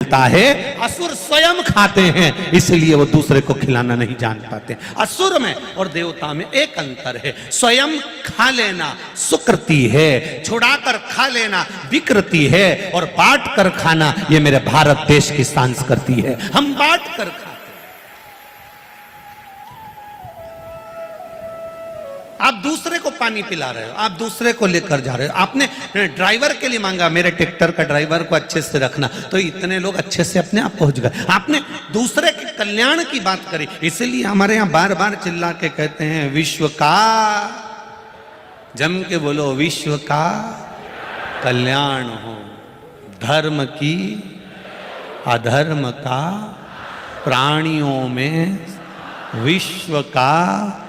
मिलता है। असुर स्वयं खाते हैं, इसलिए वो दूसरे को खिलाना नहीं जान पाते। असुर में और देवता में एक अंतर है, स्वयं खा लेना सुकृति है, छुड़ाकर खा लेना विकृति है, और बांट कर खाना ये मेरे भारत देश की संस्कृति है। हम बांट कर खाते। आप दूसरे को पानी पिला रहे हो, आप दूसरे को लेकर जा रहे हो। आपने ड्राइवर के लिए मांगा, मेरे ट्रैक्टर का ड्राइवर को अच्छे से रखना, तो इतने लोग अच्छे से अपने आप पहुंच गए। आपने दूसरे के कल्याण की बात करी, इसलिए हमारे यहां बार बार चिल्ला के कहते हैं विश्व का, जम के बोलो, विश्व का कल्याण हो, धर्म की अधर्म का, प्राणियों में विश्व का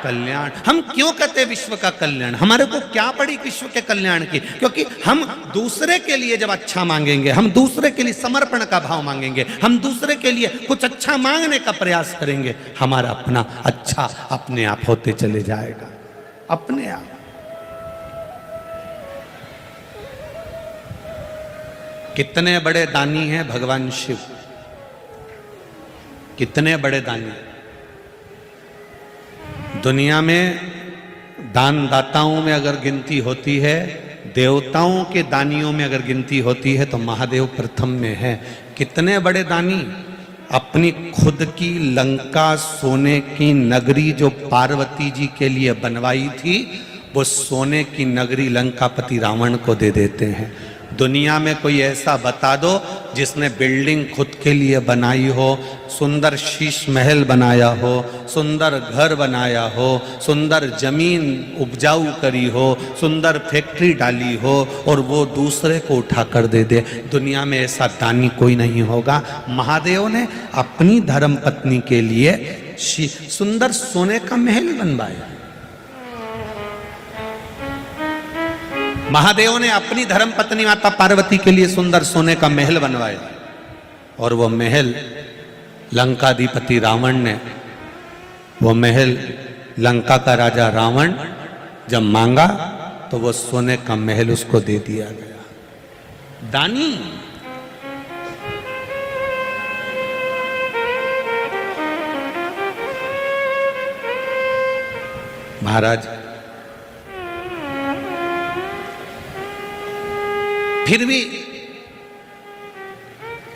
कल्याण। हम क्यों कहते हैं विश्व का कल्याण? हमारे को क्या पड़ी विश्व के कल्याण की? क्योंकि हम दूसरे के लिए जब अच्छा मांगेंगे, हम दूसरे के लिए समर्पण का भाव मांगेंगे, हम दूसरे के लिए कुछ अच्छा मांगने का प्रयास करेंगे, हमारा अपना अच्छा अपने आप होते चले जाएगा, अपने आप। कितने बड़े दानी हैं भगवान शिव, कितने बड़े दानी। दुनिया में दान दाताओं में अगर गिनती होती है, देवताओं के दानियों में अगर गिनती होती है, तो महादेव प्रथम में है। कितने बड़े दानी। अपनी खुद की लंका सोने की नगरी जो पार्वती जी के लिए बनवाई थी, वो सोने की नगरी लंकापति रावण को दे देते हैं। दुनिया में कोई ऐसा बता दो जिसने बिल्डिंग खुद के लिए बनाई हो, सुंदर शीश महल बनाया हो, सुंदर घर बनाया हो, सुंदर जमीन उपजाऊ करी हो, सुंदर फैक्ट्री डाली हो, और वो दूसरे को उठा कर दे दे। दुनिया में ऐसा दानी कोई नहीं होगा। महादेव ने अपनी धर्म पत्नी के लिए सुंदर सोने का महल बनवाया। महादेव ने अपनी धर्म पत्नी माता पार्वती के लिए सुंदर सोने का महल बनवाया, और वो महल लंकाधिपति रावण ने, वो महल लंका का राजा रावण जब मांगा तो वो सोने का महल उसको दे दिया गया। दानी। महाराज, फिर भी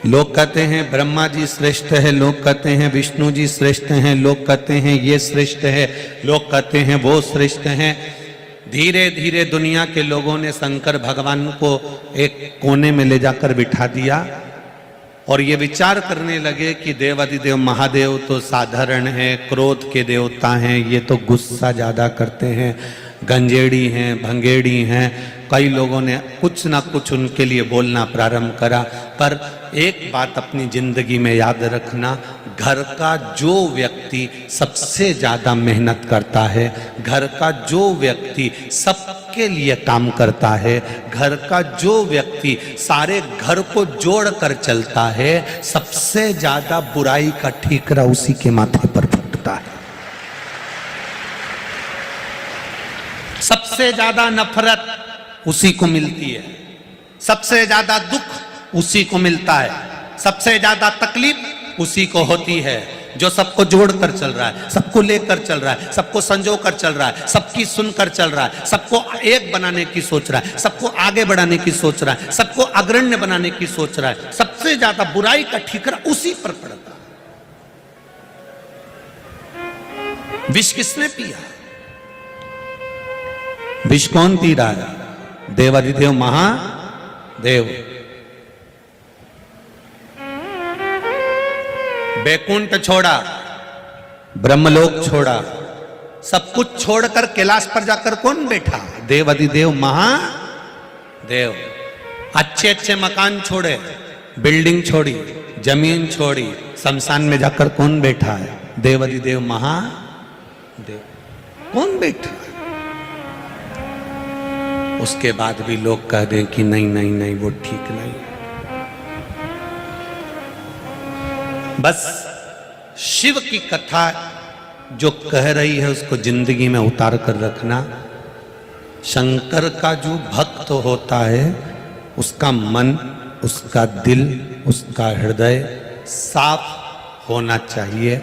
लोग कहते हैं ब्रह्मा जी श्रेष्ठ है, लोग कहते हैं विष्णु जी श्रेष्ठ हैं, लोग कहते हैं ये श्रेष्ठ है, लोग कहते हैं वो श्रेष्ठ हैं। धीरे धीरे दुनिया के लोगों ने शंकर भगवान को एक कोने में ले जाकर बिठा दिया, और ये विचार करने लगे कि देवाधिदेव महादेव तो साधारण है, क्रोध के देवता हैं, ये तो गुस्सा ज्यादा करते हैं, गंजेड़ी हैं, भंगेड़ी हैं। कई लोगों ने कुछ ना कुछ उनके लिए बोलना प्रारंभ करा। पर एक बात अपनी जिंदगी में याद रखना, घर का जो व्यक्ति सबसे ज्यादा मेहनत करता है, घर का जो व्यक्ति सबके लिए काम करता है, घर का जो व्यक्ति सारे घर को जोड़ कर चलता है, सबसे ज्यादा बुराई का ठीकरा उसी के माथे पर फूटता है। सबसे ज्यादा नफरत उसी को मिलती है, सबसे ज्यादा दुख उसी को मिलता है, सबसे ज्यादा तकलीफ उसी को होती है, जो सबको जोड़कर चल रहा है, सबको लेकर चल रहा है, सबको संजो कर चल रहा है, सबकी सुनकर चल रहा है, सबको एक बनाने की सोच रहा है, सबको आगे बढ़ाने की सोच रहा है, सबको अग्रण्य बनाने की सोच रहा है। सबसे ज्यादा बुराई का ठीकरा उसी पर पड़ता है। विष किसने पिया? विष कौन पी रहा है? देवाधिदेव महादेव। बैकुंठ छोड़ा, ब्रह्मलोक छोड़ा, सब कुछ छोड़कर कैलाश पर जाकर कौन बैठा? देवाधिदेव महादेव। अच्छे अच्छे मकान छोड़े, बिल्डिंग छोड़ी, जमीन छोड़ी, शमशान में जाकर कौन बैठा है? देवाधिदेव महादेव। कौन बैठा? उसके बाद भी लोग कह दें कि नहीं नहीं नहीं वो ठीक नहीं। बस शिव की कथा जो कह रही है उसको जिंदगी में उतार कर रखना। शंकर का जो भक्त होता है उसका मन, उसका दिल, उसका हृदय साफ होना चाहिए।